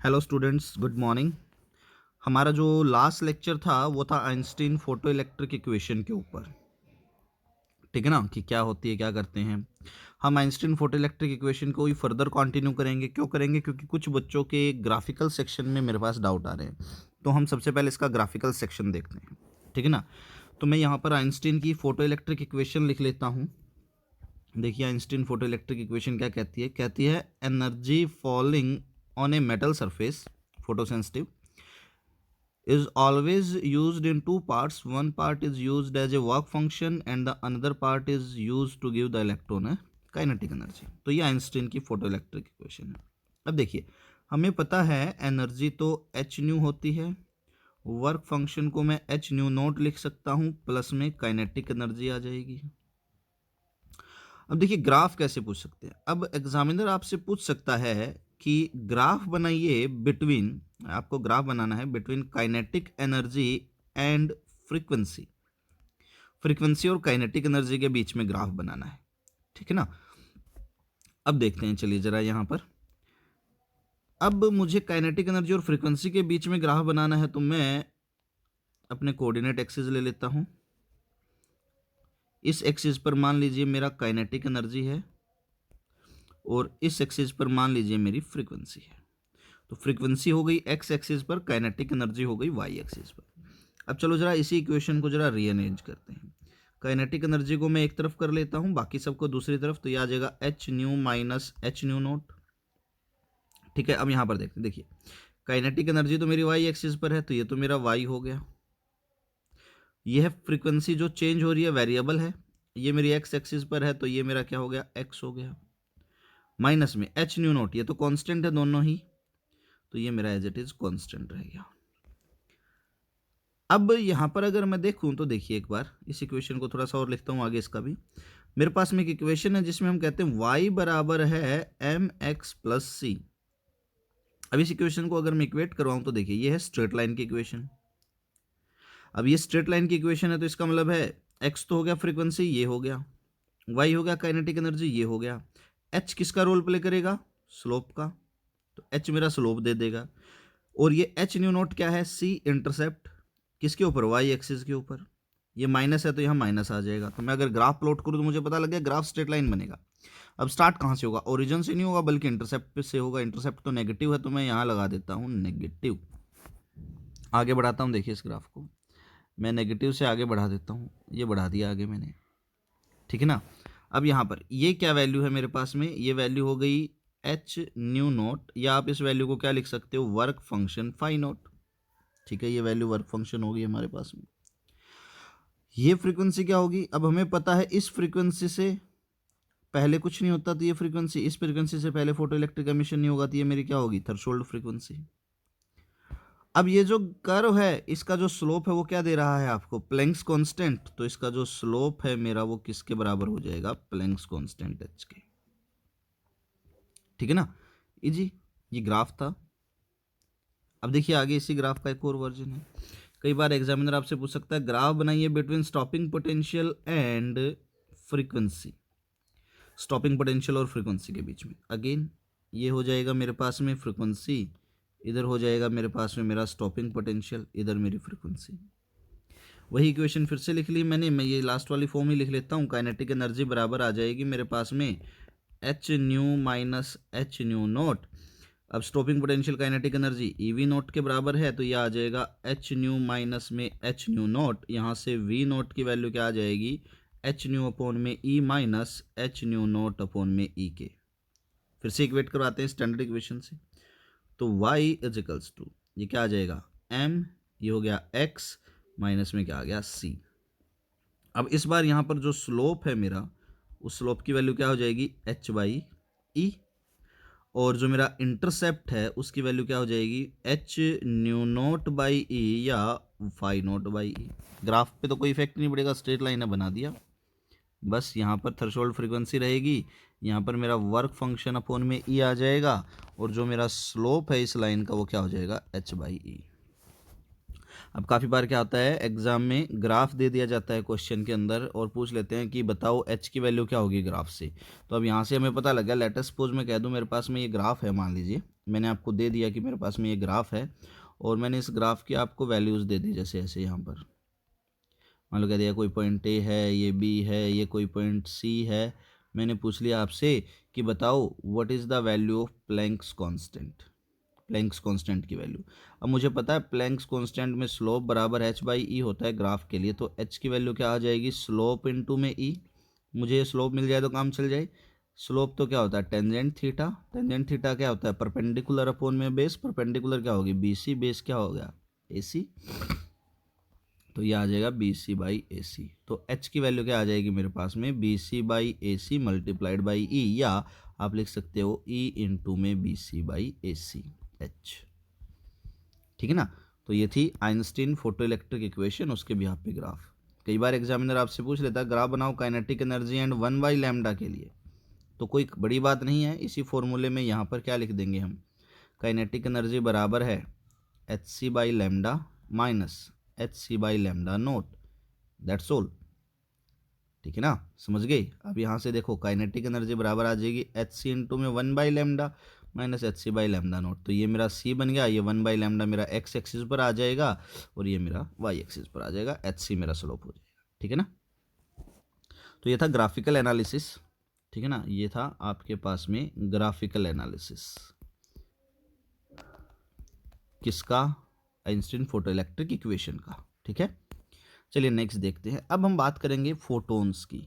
Hello students, good morning. हमारा जो last lecture था वो था आइंस्टीन फोटो इलेक्ट्रिक इक्वेशन के ऊपर। ठीक है ना, कि क्या होती है, क्या करते हैं। हम आइंस्टीन फोटो इलेक्ट्रिक इक्वेशन को ही फर्दर कंटिन्यू करेंगे। क्यों करेंगे? क्योंकि कुछ बच्चों के ग्राफिकल सेक्शन में मेरे पास डाउट आ रहे हैं। तो हम सबसे पहले इसका ग्राफिकल सेक्शन देखते हैं। ठीक है ना। तो मैं यहाँ पर आइंस्टीन की फोटो इलेक्ट्रिक इक्वेशन लिख लेता हूँ। देखिए, आइंस्टीन फोटो इलेक्ट्रिक इक्वेशन क्या कहती है? कहती है energy falling on a metal surface photosensitive is always used in two parts. One part is used as a work function and the another part is used to give the electron a kinetic energy. तो ये Einstein की photo electric equation है। अब देखिए, हमें पता है energy तो एच न्यू होती है। वर्क फंक्शन को मैं एच न्यू नोट लिख सकता हूँ, प्लस में काइनेटिक एनर्जी आ जाएगी। अब देखिए, ग्राफ कैसे पूछ सकते हैं। अब एग्जामिनर आपसे पूछ सकता है कि ग्राफ बनाइए बिटवीन, आपको ग्राफ बनाना है between kinetic energy and frequency. Frequency और काइनेटिक एनर्जी के बीच में ग्राफ बनाना है। ठीक है ना। अब देखते हैं, चलिए जरा यहां पर। अब मुझे काइनेटिक एनर्जी और फ्रीक्वेंसी के बीच में ग्राफ बनाना है, तो मैं अपने कोऑर्डिनेट एक्सिस ले लेता हूं। इस एक्सिस पर मान लीजिए मेरा काइनेटिक एनर्जी है और इस एक्सिस पर मान लीजिए मेरी फ्रीक्वेंसी है। तो फ्रीक्वेंसी हो गई एक्स एक्सिस पर, काइनेटिक एनर्जी हो गई वाई एक्सिस पर। अब चलो जरा इसी इक्वेशन को जरा रीअरेंज करते हैं। काइनेटिक एनर्जी को मैं एक तरफ कर लेता हूं, बाकी सबको दूसरी तरफ। तो ये आ जाएगा h nu minus h nu note. ठीक है। अब यहां पर देखते हैं। देखिए, काइनेटिक एनर्जी तो मेरी वाई एक्सिस पर है, तो ये तो मेरा वाई हो गया। यह फ्रीक्वेंसी जो चेंज हो रही है वेरिएबल है, ये मेरी एक्स एक्सिस पर है, तो ये मेरा क्या हो गया? एक्स हो गया। माइनस में एच न्यू नोट, ये तो कांस्टेंट है दोनों ही, तो ये मेरा एज इट इज कांस्टेंट रहेगा। अब यहां पर अगर मैं देखूं तो देखिए, एक बार इस इक्वेशन को थोड़ा सा और लिखता हूं आगे इसका भी। मेरे पास में एक इक्वेशन है जिसमें हम कहते हैं y बराबर है एम एक्स प्लस सी। अब इस इक्वेशन को अगर मैं इक्वेट करवाऊं तो देखिए, ये है स्ट्रेट लाइन की इक्वेशन। अब ये स्ट्रेट लाइन की इक्वेशन है, तो इसका मतलब है x तो हो गया फ्रीक्वेंसी, ये हो गया, y हो गया काइनेटिक एनर्जी, ये हो गया। h किसका रोल प्ले करेगा? स्लोप का। तो h मेरा स्लोप दे देगा। और ये एच न्यू नोट क्या है? c इंटरसेप्ट किसके ऊपर? वाई एक्सिस के ऊपर। ये माइनस है तो यहाँ माइनस आ जाएगा। तो मैं अगर ग्राफ प्लॉट करूँ तो मुझे पता लग गया ग्राफ स्ट्रेट लाइन बनेगा। अब स्टार्ट कहाँ से होगा? ओरिजिन से नहीं होगा, बल्कि इंटरसेप्ट से होगा। इंटरसेप्ट तो नेगेटिव है, तो मैं यहाँ लगा देता हूँ नेगेटिव। आगे बढ़ाता हूँ, देखिए इस ग्राफ को मैं नेगेटिव से आगे बढ़ा देता हूँ। ये बढ़ा दिया आगे मैंने। ठीक है ना। अब यहाँ पर ये क्या वैल्यू है मेरे पास में? ये वैल्यू हो गई एच न्यू नोट, या आप इस वैल्यू को क्या लिख सकते हो? Work function phi naught. ठीक है, ये वैल्यू वर्क फंक्शन होगी हमारे पास में। ये फ्रीक्वेंसी क्या होगी? अब हमें पता है इस फ्रीक्वेंसी से पहले कुछ नहीं होता, तो ये फ्रीक्वेंसी, इस फ्रीक्वेंसी से पहले फोटो इलेक्ट्रिक एमिशन नहीं होगा, तो ये मेरी क्या होगी? Threshold frequency. अब ये जो कर्व है, इसका जो स्लोप है वो क्या दे रहा है आपको? Planck's constant. तो इसका जो स्लोप है मेरा, वो किसके बराबर हो जाएगा? प्लैंक्स कांस्टेंट एच के। ठीक है ना। ये ग्राफ था। अब देखिए आगे इसी ग्राफ का एक और वर्जन है। कई बार एग्जामिनर आपसे पूछ सकता है ग्राफ बनाइए between stopping potential and frequency. Stopping potential और फ्रीक्वेंसी के बीच में अगेन ये हो जाएगा मेरे पास में फ्रीक्वेंसी, इधर हो जाएगा मेरे पास में मेरा स्टॉपिंग पोटेंशियल, इधर मेरी फ्रीक्वेंसी। वही इक्वेशन फिर से लिख ली मैंने। मैं ये लास्ट वाली फॉर्म ही लिख लेता हूँ। काइनेटिक एनर्जी बराबर आ जाएगी मेरे पास में h nu minus h nu naught. अब stopping potential kinetic energy e v naught के बराबर है, तो यह आ जाएगा एच न्यू माइनस में एच न्यू नोट। यहाँ से वी नोट की वैल्यू क्या आ जाएगी? एच न्यू अपॉन में e minus h nu naught upon में ई के। फिर से इक्वेट करवाते हैं स्टैंडर्ड इक्वेशन से। तो y इज इक्वल्स टू, ये क्या आ जाएगा? m, ये हो गया x, माइनस में क्या आ गया? c। अब इस बार यहाँ पर जो स्लोप है मेरा, उस स्लोप की वैल्यू क्या हो जाएगी? h by E. और जो मेरा इंटरसेप्ट है उसकी वैल्यू क्या हो जाएगी? H nu naught by e या phi naught by e. Graph पे तो कोई इफेक्ट नहीं पड़ेगा, स्ट्रेट लाइन है, बना दिया। बस यहाँ पर थ्रेशोल्ड फ्रीक्वेंसी रहेगी, यहाँ पर मेरा वर्क फंक्शन अपॉन में ई आ जाएगा, और जो मेरा स्लोप है इस लाइन का वो क्या हो जाएगा? H by E. अब काफ़ी बार क्या होता है एग्जाम में ग्राफ दे दिया जाता है क्वेश्चन के अंदर और पूछ लेते हैं कि बताओ एच की वैल्यू क्या होगी ग्राफ से। तो अब यहाँ से हमें पता लग गया, लेट अस सपोज मैं कह दूँ मेरे पास में ये ग्राफ है, मान लीजिए मैंने आपको दे दिया कि मेरे पास में ये ग्राफ है और मैंने इस ग्राफ की आपको वैल्यूज़ दे दी, जैसे ऐसे यहाँ पर मान लो कह दिया कोई पॉइंट ए है, ये बी है, ये कोई पॉइंट सी है। मैंने पूछ लिया आपसे कि बताओ what is the value of Planck's constant, Planck's constant की वैल्यू। अब मुझे पता है प्लैंक्स कांस्टेंट में स्लोप बराबर एच बाई ई होता है ग्राफ के लिए, तो एच की वैल्यू क्या आ जाएगी, स्लोप इनटू में ई। मुझे ये स्लोप मिल जाए तो काम चल जाए। स्लोप तो क्या होता है टेंजेंट थीटा, टेंजेंट थीटा क्या होता है परपेंडिकुलर अपॉन में बेस, परपेंडिकुलर क्या होगी बी सी, बेस क्या हो गया ए सी, तो ये आ जाएगा बी सी बाई ए सी। तो एच की वैल्यू क्या आ जाएगी मेरे पास में b c by a c multiplied by e, या आप लिख सकते हो ई इंटू में b c by a c h, ठीक है ना। तो ये थी आइंस्टीन फोटो इलेक्ट्रिक इक्वेशन, उसके भी पे ग्राफ। कई बार एग्जामिनर आपसे पूछ लेता है ग्राफ बनाओ काइनेटिक एनर्जी एंड 1/λ के लिए, तो कोई बड़ी बात नहीं है, इसी फॉर्मूले में यहाँ पर क्या लिख देंगे हम, काइनेटिक एनर्जी बराबर है h c by lambda minus h c by lambda naught, that's all, ठीक है ना, समझ गए। अब यहाँ से देखो काइनेटिक एनर्जी बराबर आ जाएगी एच सी इंटू में 1/λ minus h c by lambda naught, तो ये मेरा सी बन गया, ये 1/λ मेरा एक्स एक्सिस पर आ जाएगा और ये मेरा वाई एक्सिस पर आ जाएगा, एच सी मेरा स्लोप हो जाएगा, ठीक है ना। तो ये था ग्राफिकल एनालिसिस, ठीक है ना, ये था आपके पास में ग्राफिकल एनालिसिस किसका, आइंस्टीन फोटो इलेक्ट्रिक इक्वेशन का, ठीक है। चलिए नेक्स्ट देखते हैं। अब हम बात करेंगे फोटोन्स की।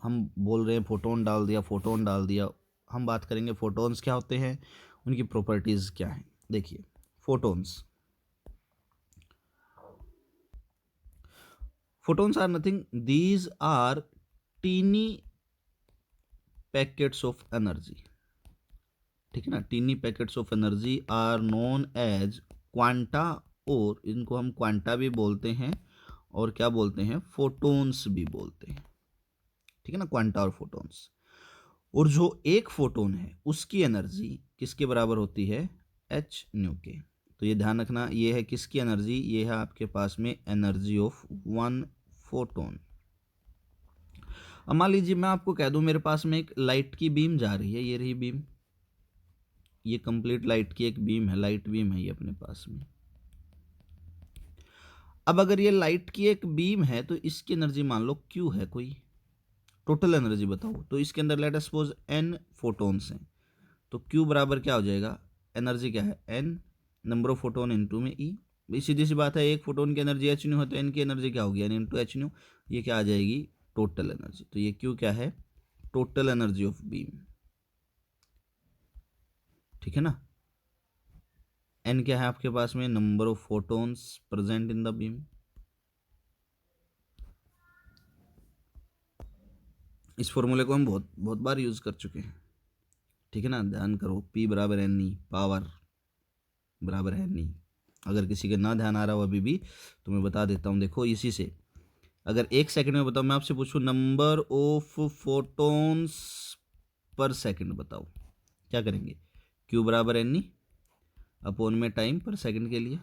हम बोल रहे हैं फोटोन डाल दिया, फोटोन डाल दिया, हम बात करेंगे फोटोन्स क्या होते हैं, उनकी प्रॉपर्टीज क्या हैं। देखिए photons, photons are nothing, these are tiny packets of energy, ठीक है ना, tiny packets of energy are known as quanta, और इनको हम क्वांटा भी बोलते हैं और क्या बोलते हैं फोटोन्स भी बोलते हैं, ठीक है ना, क्वांटा और फोटोन्स। और जो एक फोटोन है उसकी एनर्जी किसके बराबर होती है एच न्यू के। तो ये ध्यान रखना, ये है किसकी एनर्जी, ये है आपके पास में एनर्जी ऑफ वन फोटोन। अब मान लीजिए मैं आपको कह दूं मेरे पास में एक लाइट की बीम जा रही है, ये रही बीम, ये कंप्लीट लाइट की एक बीम है, लाइट बीम है ये अपने पास में। अब अगर ये लाइट की एक बीम है तो इसकी एनर्जी मान लो क्यू है, कोई टोटल एनर्जी बताओ, तो इसके अंदर let us suppose n photons हैं, तो क्यू बराबर क्या हो जाएगा, एनर्जी क्या है n number of photon into में ई। सीधी सी बात है, एक फोटोन की एनर्जी एच न्यू है तो एन की एनर्जी क्या होगी एन इंटू एच न्यू, ये क्या आ जाएगी टोटल एनर्जी। तो ये क्यू क्या है टोटल एनर्जी ऑफ बीम, ठीक है ना। एन क्या है आपके पास में number of photons present in the beam. इस फॉर्मूले को हम बहुत बहुत बार यूज कर चुके हैं, ठीक है ना, ध्यान करो, P बराबर एन ई, पावर बराबर है नहीं। अगर किसी के ना ध्यान आ रहा हो अभी भी तो मैं बता देता हूँ, देखो इसी से अगर एक सेकंड में बताओ, मैं आपसे पूछूं number of photons per second बताओ, क्या करेंगे, क्यू बराबर एन ई अपॉन में टाइम पर सेकंड के लिए,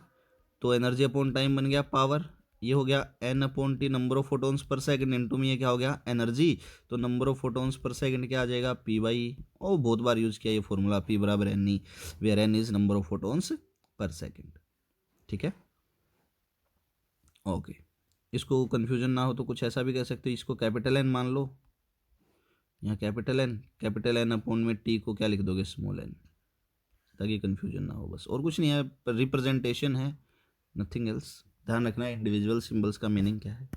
तो एनर्जी अपॉन टाइम बन गया पावर, ये हो गया n upon t number of photons per second into में ये क्या हो गया एनर्जी, तो number of photons per second क्या आ जाएगा पी बाई, ओ बहुत बार यूज किया ये फॉर्मूला, पी बराबर n e where n is number of photons per second, ठीक है ओके। इसको कंफ्यूजन ना हो तो कुछ ऐसा भी कह सकते हो, इसको कैपिटल एन मान लो, यहाँ कैपिटल एन अपॉन में टी को क्या लिख दोगे स्मॉल एन, ताकि कंफ्यूजन ना हो, बस और कुछ नहीं है, रिप्रेजेंटेशन है, नथिंग एल्स। ध्यान रखना है इंडिविजुअल सिंबल्स का मीनिंग क्या है।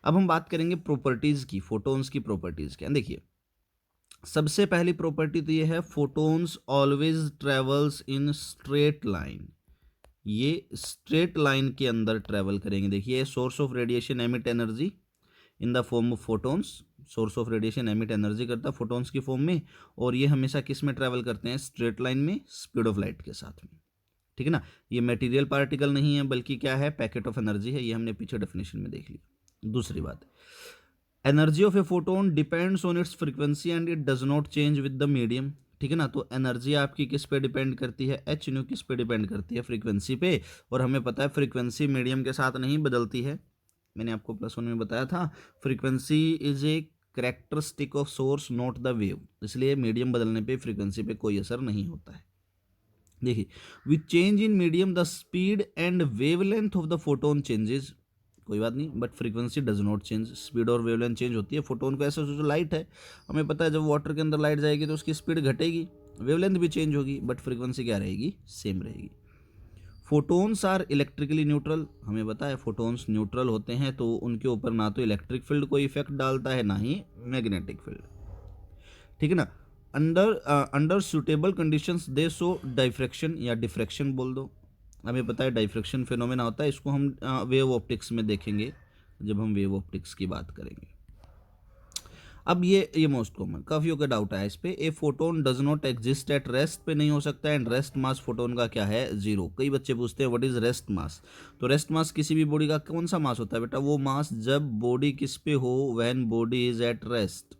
अब हम बात करेंगे प्रॉपर्टीज की, फोटोन्स की प्रॉपर्टीज क्या, देखिए सबसे पहली प्रॉपर्टी तो ये है photons always travels in straight line, ये स्ट्रेट लाइन के अंदर ट्रेवल करेंगे। देखिए source of radiation emit energy in the form of photons, source of radiation emit energy करता है फोटोन्स की फॉर्म में, और ये हमेशा किस में ट्रेवल करते हैं स्ट्रेट लाइन में स्पीड ऑफ लाइट के साथ में, ठीक है ना। ये मटेरियल पार्टिकल नहीं है बल्कि क्या है पैकेट ऑफ एनर्जी है, ये हमने पीछे डेफिनेशन में देख लिया। दूसरी बात, energy of a photon depends on it's frequency and it does not change with the medium, ठीक है ना। तो एनर्जी आपकी किस पे डिपेंड करती है, एच न्यू किस पे डिपेंड करती है, फ्रीक्वेंसी पे। और हमें पता है फ्रीक्वेंसी मीडियम के साथ नहीं बदलती है, मैंने आपको +1 में बताया था। Frequency is a characteristic of source not the wave, इसलिए मीडियम बदलने पे फ्रीक्वेंसी पे कोई असर नहीं होता है। देखिए, with change in medium the speed and wavelength of the photon changes, कोई बात नहीं, but frequency does not change. Speed और वेवलेंथ चेंज होती है फोटोन को, ऐसा जो लाइट है, हमें पता है जब वाटर के अंदर लाइट जाएगी तो उसकी स्पीड घटेगी, वेवलेंथ भी चेंज होगी, बट फ्रीक्वेंसी क्या रहेगी, सेम रहेगी। फोटोन्स आर इलेक्ट्रिकली न्यूट्रल, हमें पता है फोटोन्स न्यूट्रल होते हैं, तो उनके ऊपर ना तो इलेक्ट्रिक फील्ड कोई इफेक्ट डालता है ना ही मैग्नेटिक फील्ड, ठीक है ना। अंडर सुटेबल कंडीशंस दे शो डाइफ्रैक्शन या डिफ्रैक्शन बोल दो, हमें पता है डाइफ्रैक्शन फिनोमेना होता है, इसको हम वेव ऑप्टिक्स में देखेंगे जब हम वेव ऑप्टिक्स की बात करेंगे। अब ये मोस्ट कॉमन, काफियों का डाउट है इस पे, a photon does not exist at rest पे नहीं हो सकता, एंड रेस्ट मास फोटोन का क्या है, 0। कई बच्चे पूछते हैं व्हाट इज रेस्ट मास। तो रेस्ट मास किसी भी बॉडी का कौन सा मास होता है बेटा, वो मास जब बॉडी किस पे हो, when body is at rest,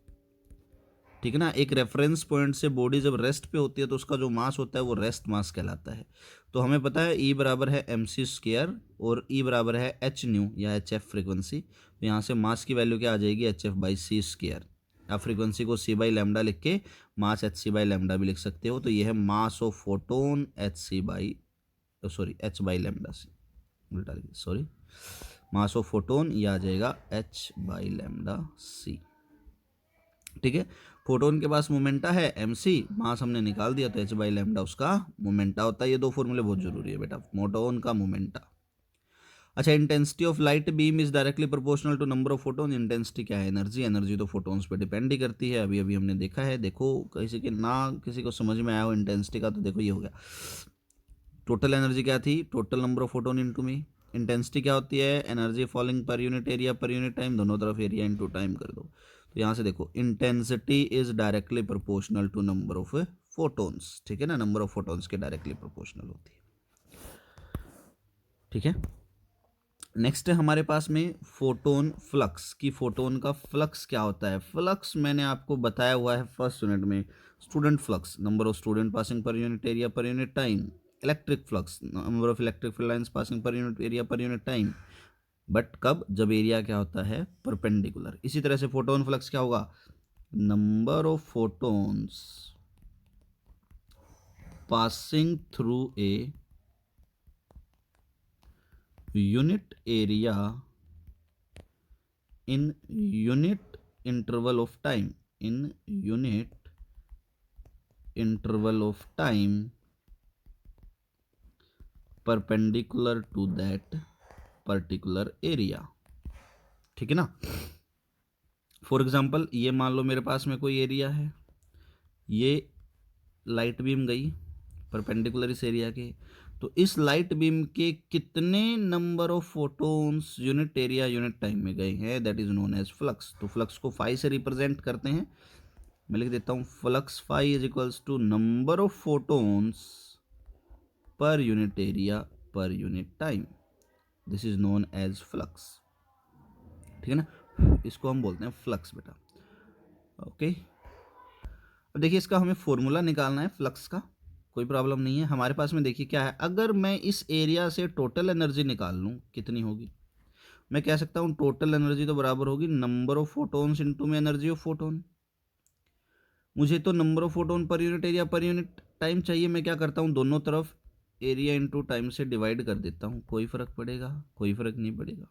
ठीक है ना। एक रेफरेंस पॉइंट से बॉडी जब रेस्ट पे होती है तो उसका जो मास होता है वो रेस्ट मास कहलाता है। तो हमें पता है E बराबर है mc² और E बराबर है एच न्यू या HF फ्रीक्वेंसी, तो यहाँ से मास की वैल्यू क्या आ जाएगी, HF/c²। आप फ्रीक्वेंसी को c बाई लैम्डा लिख के मास hc बाई लैम्डा भी लिख सकते हो, तो ये है mass of photon h by lambda c, उल्टा लिखिए, सॉरी, मास ऑफ फोटोन ये आ जाएगा h बाई लैम्डा सी, ठीक है। फोटोन के पास मोमेंटा है mc, मास हमने निकाल दिया तो h बाई लैम्डा उसका मोमेंटा होता है। ये दो फॉर्मूले बहुत जरूरी है बेटा, फोटोन का मोमेंटा। अच्छा, intensity of light beam is directly proportional to number of photon, intensity क्या है, एनर्जी, एनर्जी तो फोटोन्स पे डिपेंड ही करती है, अभी अभी हमने देखा है। देखो किसी को समझ में आया हो इंटेंसिटी का, तो देखो ये हो गया, टोटल एनर्जी क्या थी, total number of photon into me, intensity क्या होती है, एनर्जी फॉलिंग पर unit area per unit time, दोनों तरफ एरिया इनटू टाइम कर दो। तो यहाँ से देखो intensity is directly proportional to number of photons, ठीक है ना, नंबर ऑफ फोटोन्स के डायरेक्टली प्रोपोर्शनल होती है, ठीक है। नेक्स्ट है हमारे पास में फोटोन फ्लक्स, की फोटोन का फ्लक्स क्या होता है। फ्लक्स मैंने आपको बताया हुआ है फर्स्ट यूनिट में, student flux, number of student passing per unit area per unit time. Electric flux, number of electric field lines passing per unit area per unit time, but कब, जब एरिया क्या होता है, परपेंडिकुलर। इसी तरह से photon flux क्या होगा, number of photons passing through a unit area in unit interval of time, in unit interval of time perpendicular to that particular area, ठीक है ना। फॉर एग्जांपल ये मान लो मेरे पास में कोई एरिया है, ये लाइट बीम गई परपेंडिकुलर इस एरिया के, तो इस लाइट बीम के कितने number of photons unit area unit time में गए हैं, that is known as flux. तो फ्लक्स को फाई से रिप्रेजेंट करते हैं, मैं लिख देता हूं, flux phi is equals to number of photons per unit area per unit time, this is known as flux, ठीक है ना, इसको हम बोलते हैं फ्लक्स बेटा, ओके। अब देखिए इसका हमें फॉर्मूला निकालना है फ्लक्स का, कोई प्रॉब्लम नहीं है हमारे पास में। देखिए क्या है, अगर मैं इस एरिया से टोटल एनर्जी निकाल लूँ कितनी होगी, मैं कह सकता हूँ टोटल एनर्जी तो बराबर होगी नंबर ऑफ फोटोन्स इनटू में एनर्जी ऑफ फोटोन। मुझे तो नंबर ऑफ फोटोन पर unit area per unit time चाहिए, मैं क्या करता हूँ दोनों तरफ एरिया इनटू टाइम से डिवाइड कर देता हूँ, कोई फर्क पड़ेगा, कोई फर्क नहीं पड़ेगा।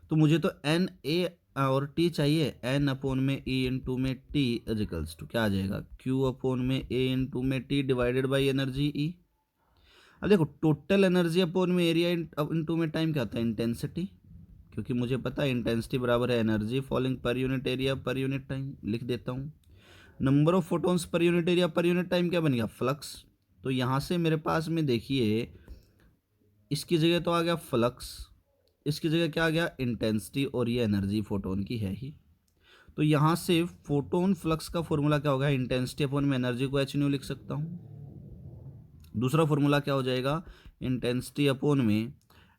तो मुझे तो एन ए और टी चाहिए, एन अपॉन में ई इंटू में टी इजिकल्स टू क्या आ जाएगा, क्यू अपॉन में ए इंटू में T divided by energy E. अब देखो टोटल एनर्जी अपॉन में एरिया इंटू में टाइम क्या होता है, इंटेंसिटी, क्योंकि मुझे पता है इंटेंसिटी बराबर है एनर्जी फॉलिंग पर unit area per unit time, लिख देता हूँ। Number of photons per unit area per unit time क्या बन गया, फ्लक्स। तो यहाँ से मेरे पास में देखिए इसकी जगह तो आ गया फ्लक्स, इसकी जगह क्या आ गया, इंटेंसिटी, और ये एनर्जी फोटोन की है ही। तो यहाँ से फोटोन फ्लक्स का फॉर्मूला क्या होगा, इंटेंसिटी अपॉन में एनर्जी को एच न्यू लिख सकता हूँ। दूसरा फॉर्मूला क्या हो जाएगा, इंटेंसिटी अपॉन में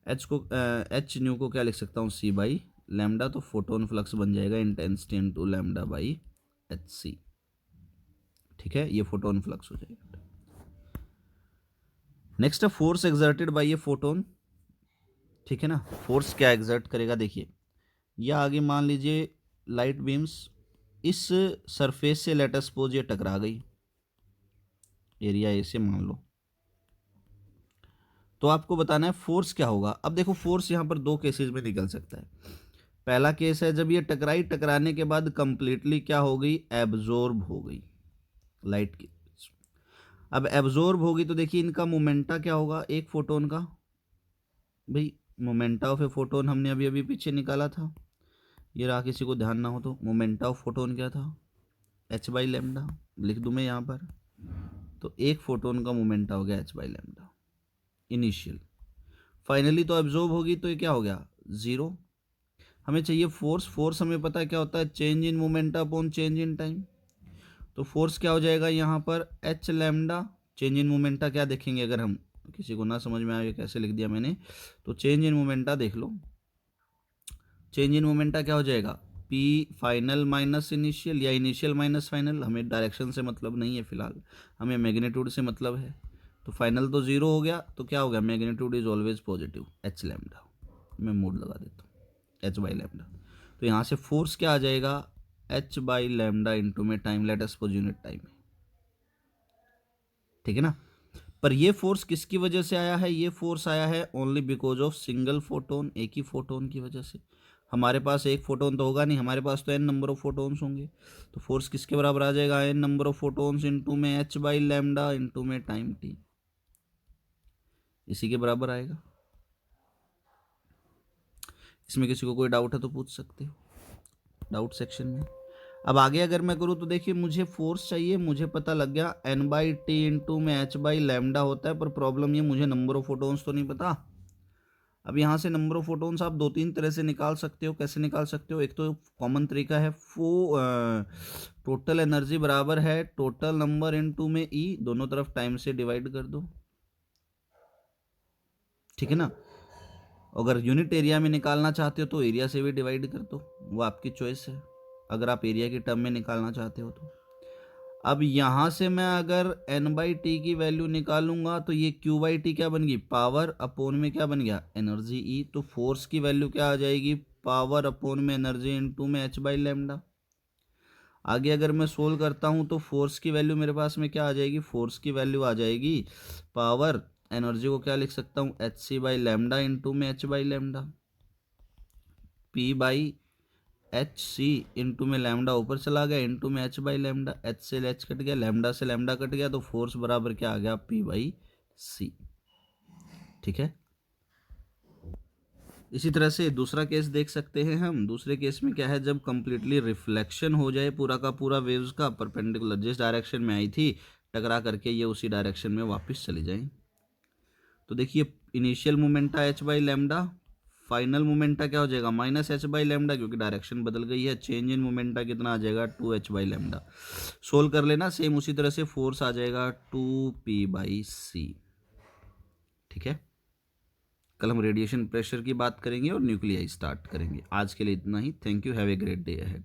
एच न्यू को क्या लिख सकता हूँ, सी बाई लैम्डा। तो फोटोन फ्लक्स बन जाएगा intensity into lambda by h c, ठीक है, ये फोटोन फ्लक्स हो जाएगा। नेक्स्ट है force exerted by a photon. ठीक है ना, फोर्स क्या एक्सर्ट करेगा, देखिए या आगे मान लीजिए लाइट बीम्स इस सरफेस से लेट अस सपोज ये टकरा गई, एरिया ए से मान लो, तो आपको बताना है फोर्स क्या होगा। अब देखो फोर्स यहाँ पर दो केसेस में निकल सकता है। पहला केस है जब ये टकराई, टकराने के बाद कंप्लीटली क्या हो गई, एब्जॉर्ब हो गई लाइट की। अब एब्जॉर्ब होगी तो देखिए इनका मोमेंटा क्या होगा, एक फोटोन का, भाई मोमेंटा ऑफ ए फोटोन हमने अभी अभी पीछे निकाला था, ये रहा, किसी को ध्यान ना हो तो मोमेंटा ऑफ फोटोन क्या था, एच बाई लेमडा, लिख दूं मैं यहाँ पर, तो एक फोटोन का मोमेंटा हो गया H by lambda initial. Finally तो एब्जॉर्ब होगी तो ये क्या हो गया, जीरो। हमें चाहिए फोर्स, फोर्स हमें पता है क्या होता है, change in momenta upon change in time. तो फोर्स क्या हो जाएगा यहाँ पर, H lambda, change in momenta क्या देखेंगे, अगर हम किसी को ना समझ में आए कैसे लिख दिया मैंने, तो चेंज इन मोमेंटा देख लो, चेंज इन मोमेंटा क्या हो जाएगा, पी फाइनल माइनस इनिशियल या इनिशियल माइनस फाइनल, हमें डायरेक्शन से मतलब नहीं है फिलहाल, हमें मैग्नीट्यूड से मतलब है। तो फाइनल तो जीरो हो गया, तो क्या हो गया, magnitude is always positive, H lambda, मैं मोड लगा देता हूँ एच बाई लैम्डा। तो यहाँ से फोर्स क्या आ जाएगा, एच बाई लैम्डा इंटू में time, late us suppose unit time है, ठीक है ना। पर ये फोर्स किसकी वजह से आया है, ये फोर्स आया है only because of single photon, एक ही फोटोन की वजह से। हमारे पास एक फोटोन तो होगा नहीं, हमारे पास तो एन नंबर ऑफ फोटोन्स होंगे, तो फोर्स किसके बराबर आ जाएगा, n number of photons into में एच बाई लैम्डा इंटू में टाइम टी, इसी के बराबर आएगा। इसमें किसी को कोई डाउट है तो पूछ सकते हो डाउट सेक्शन में। अब आगे अगर मैं करूँ तो देखिए मुझे फोर्स चाहिए, मुझे पता लग गया एन बाई टी इंटू में एच बाई लैम्डा होता है, पर प्रॉब्लम ये मुझे नंबर ऑफ फोटोन्स तो नहीं पता। अब यहाँ से नंबर ऑफ फोटोन्स आप दो तीन तरह से निकाल सकते हो, कैसे निकाल सकते हो, एक तो कॉमन तरीका है टोटल एनर्जी बराबर है टोटल नंबर इनटू में ई, दोनों तरफ टाइम से डिवाइड कर दो, ठीक है ना। अगर यूनिट एरिया में निकालना चाहते हो तो एरिया से भी डिवाइड कर दो, वो आपकी चॉइस है, अगर आप एरिया की टर्म में निकालना चाहते हो तो। अब यहाँ से मैं अगर एन बाई टी की वैल्यू निकालूंगा तो ये क्यू बाई टी क्या बन गई, पावर अपोन में क्या बन गया, एनर्जी ई, तो फोर्स की वैल्यू क्या आ जाएगी, पावर अपोन में एनर्जी इनटू में एच बाई लैम्डा। आगे अगर मैं सोल्व करता हूँ तो फोर्स की वैल्यू मेरे पास में क्या आ जाएगी, फोर्स की वैल्यू आ जाएगी पावर, एनर्जी को क्या लिख सकता हूँ, h c by lambda into में h by lambda, p by h c into में लैम्डा ऊपर चला गया इंटू में एच बाई लैम्डा, एच से एच कट गया, लैम्डा से लैम्डा कट गया, तो फोर्स बराबर क्या आ गया, पी बाई सी, ठीक है। इसी तरह से दूसरा केस देख सकते हैं हम, दूसरे केस में क्या है, जब कंप्लीटली रिफ्लेक्शन हो जाए पूरा का पूरा वेव्स का, परपेंडिकुलर जिस डायरेक्शन में आई थी टकरा करके ये उसी डायरेक्शन में वापस चली जाए, तो देखिए initial momenta h by lambda, final momenta क्या हो जाएगा, माइनस एच बाई लैम्डा, क्योंकि डायरेक्शन बदल गई है, चेंज इन मोमेंटा कितना आ जाएगा, two h by lambda. Solve कर लेना, सेम उसी तरह से फोर्स आ जाएगा टू पी बाई सी, ठीक है। कल हम रेडिएशन प्रेशर की बात करेंगे और न्यूक्लियाई स्टार्ट करेंगे। आज के लिए इतना ही, thank you, have a great day ahead.